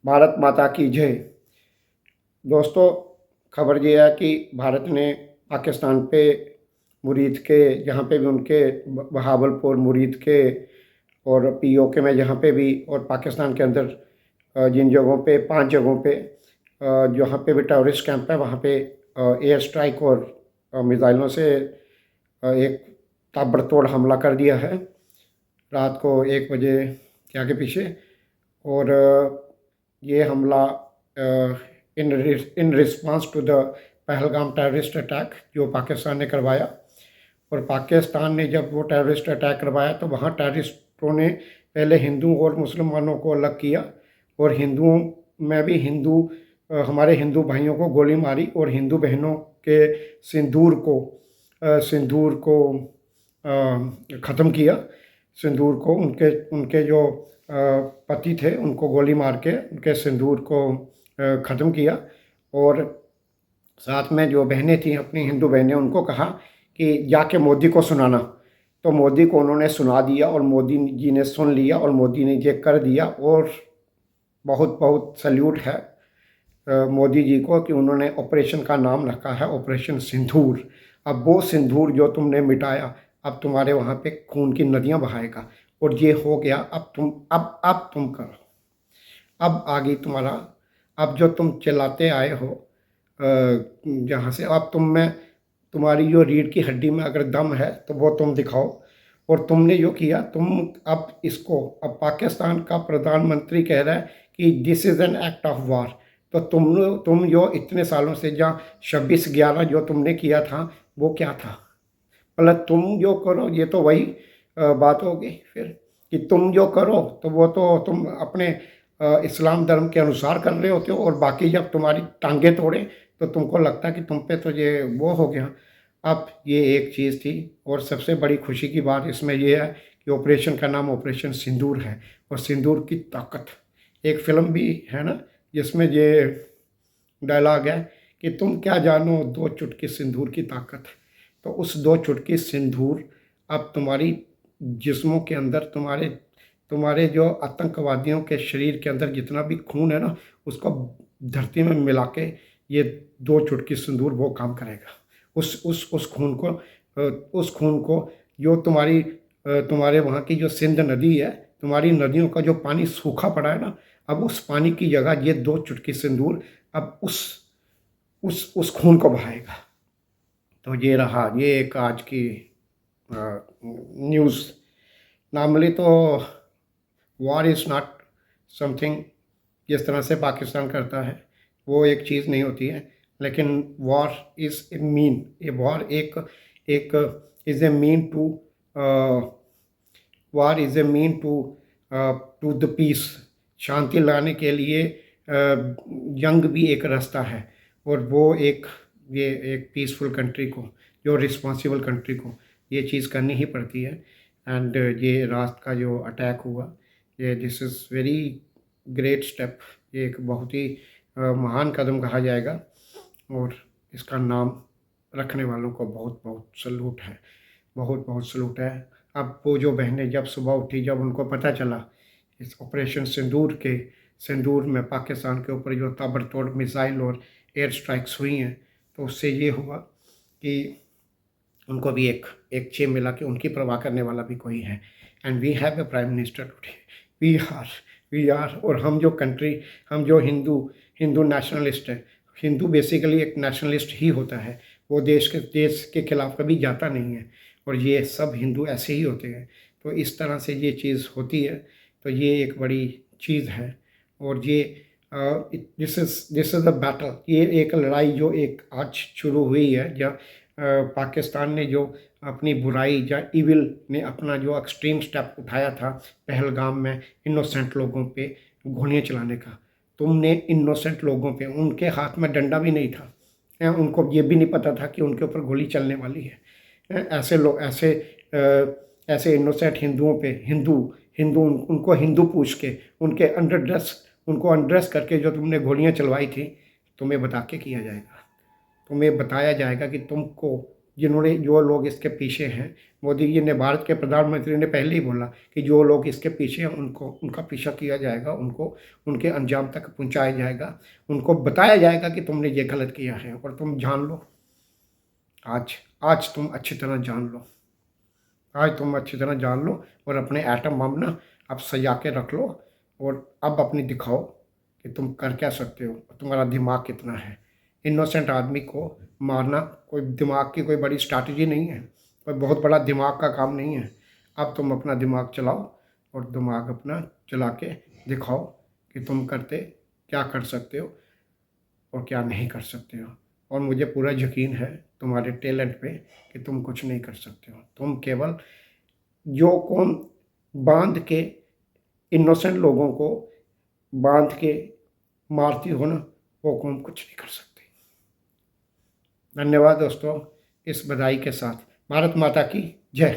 भारत माता की जय। दोस्तों, खबर ये है कि भारत ने पाकिस्तान पे मुरीद के, जहाँ पे भी उनके बहावलपुर मुरीद के और पीओके में जहाँ पे भी, और पाकिस्तान के अंदर जिन जगहों पे 5 जगहों पे जहाँ पे भी टेररिस्ट कैंप है वहाँ पे एयर स्ट्राइक और मिसाइलों से एक ताबड़तोड़ हमला कर दिया है रात को 1 बजे के आगे पीछे। और ये हमला in response to the Pahalgam terrorist attack जो पाकिस्तान ने करवाया। और पाकिस्तान ने जब वो टेररिस्ट अटैक करवाया तो वहाँ टेररिस्टों ने पहले हिंदू और मुसलमानों को अलग किया, और हिंदुओं में भी हमारे हिंदू भाइयों को गोली मारी, और हिंदू बहनों के सिंदूर को ख़त्म किया। सिंदूर को उनके जो पति थे उनको गोली मार के उनके सिंदूर को ख़त्म किया। और साथ में जो बहनें थीं, अपनी हिंदू बहनें, उनको कहा कि जाके मोदी को सुनाना। तो मोदी को उन्होंने सुना दिया और मोदी जी ने सुन लिया और मोदी ने ये कर दिया। और बहुत बहुत सल्यूट है मोदी जी को कि उन्होंने ऑपरेशन का नाम रखा है ऑपरेशन सिंदूर। अब वो सिंदूर जो तुमने मिटाया अब तुम्हारे वहाँ पे खून की नदियाँ बहाएगा, और ये हो गया। अब तुम करो, अब आगे तुम्हारा, अब जो तुम चलाते आए हो जहाँ से, अब तुम्हारी जो रीढ़ की हड्डी में अगर दम है तो वो तुम दिखाओ। और तुमने जो किया, अब पाकिस्तान का प्रधानमंत्री कह रहा है कि this is an act of war. तो तुम जो इतने सालों से, जहाँ 26/11 जो तुमने किया था वो क्या था? मतलब तुम जो करो, ये तो वही बात होगी फिर कि तुम जो करो तो वो तो तुम अपने इस्लाम धर्म के अनुसार कर रहे होते हो, और बाकी जब तुम्हारी टांगें तोड़े तो तुमको लगता है कि तुम पे तो ये वो हो गया। अब ये एक चीज़ थी। और सबसे बड़ी खुशी की बात इसमें यह है कि ऑपरेशन का नाम ऑपरेशन सिंदूर है, और सिंदूर की ताकत। एक फिल्म भी है ना जिसमें ये डायलॉग है कि तुम क्या जानो 2 चुटकी सिंदूर की ताकत। तो उस 2 चुटकी सिंदूर अब तुम्हारी जिस्मों के अंदर, तुम्हारे जो आतंकवादियों के शरीर के अंदर जितना भी खून है ना, उसको धरती में मिला के ये 2 चुटकी सिंदूर वो काम करेगा। उस खून को जो तुम्हारे वहाँ की जो सिंध नदी है, तुम्हारी नदियों का जो पानी सूखा पड़ा है ना, अब उस पानी की जगह ये 2 चुटकी सिंदूर अब उस खून को बहाएगा। तो ये रहा, ये एक आज की न्यूज़। नॉर्मली तो वॉर इज़ नॉट समथिंग जिस तरह से पाकिस्तान करता है वो एक चीज़ नहीं होती है, लेकिन war is a mean, a war एक is a mean to war is a mean to the peace. शांति लाने के लिए जंग भी एक रास्ता है, और वो ये एक पीसफुल कंट्री को, जो रिस्पॉन्सिबल कंट्री को ये चीज़ करनी ही पड़ती है। एंड ये रात का जो अटैक हुआ, ये this is very great step. ये एक बहुत ही महान कदम कहा जाएगा, और इसका नाम रखने वालों को बहुत बहुत सल्यूट है, बहुत बहुत सल्यूट है। अब वो जो बहनें जब सुबह उठी, जब उनको पता चला इस ऑपरेशन सिंदूर में पाकिस्तान के ऊपर जो ताबड़तोड़ मिसाइल और एयर स्ट्राइक्स हुई हैं, तो उससे ये हुआ कि उनको भी एक चेन मिला कि उनकी परवाह करने वाला भी कोई है। And we have a prime minister today, we are. और हम जो हिंदू नेशनलिस्ट है, हिंदू बेसिकली एक नेशनलिस्ट ही होता है, वो देश के खिलाफ कभी जाता नहीं है, और ये सब हिंदू ऐसे ही होते हैं। तो इस तरह से ये चीज़ होती है, तो ये एक बड़ी चीज़ है। और ये दिस इज़ अ बैटल, ये एक लड़ाई जो एक आज शुरू हुई है, जब पाकिस्तान ने जो अपनी बुराई या इविल ने अपना जो एक्सट्रीम स्टेप उठाया था पहलगाम में इनोसेंट लोगों पे गोलियां चलाने का। तुमने इनोसेंट लोगों पे, उनके हाथ में डंडा भी नहीं था, उनको ये भी नहीं पता था कि उनके ऊपर गोली चलने वाली है। ऐसे लोग, ऐसे इनोसेंट हिंदुओं पे उनको हिंदू पूछ के उनको अनड्रेस करके जो तुमने गोलियां चलवाई थी, तुम्हें बता के किया जाएगा। तुम्हें बताया जाएगा कि तुमको जिन्होंने जो लोग इसके पीछे हैं, मोदी जी ने, भारत के प्रधानमंत्री ने पहले ही बोला कि जो लोग इसके पीछे हैं उनको उनका पीछा किया जाएगा, उनको उनके अंजाम तक पहुंचाया जाएगा, उनको बताया जाएगा कि तुमने ये गलत किया है और तुम जान लो। आज आज तुम अच्छी तरह जान लो, आज तुम अच्छी तरह जान लो और अपने एटम बम ना अब सजा के रख लो और अब अपनी दिखाओ कि तुम कर क्या सकते हो, तुम्हारा दिमाग कितना है। इनोसेंट आदमी को मारना कोई दिमाग की कोई बड़ी स्ट्रैटेजी नहीं है, कोई बहुत बड़ा दिमाग का काम नहीं है। अब तुम अपना दिमाग चलाओ और दिमाग अपना चला के दिखाओ कि तुम करते क्या कर सकते हो और क्या नहीं कर सकते हो। और मुझे पूरा यकीन है तुम्हारे टैलेंट पे कि तुम कुछ नहीं कर सकते हो। तुम केवल जो कौन बांध के इनोसेंट लोगों को बांध के मारती हो ना, वो कौन कुछ नहीं कर सकती। धन्यवाद दोस्तों, इस बधाई के साथ भारत माता की जय।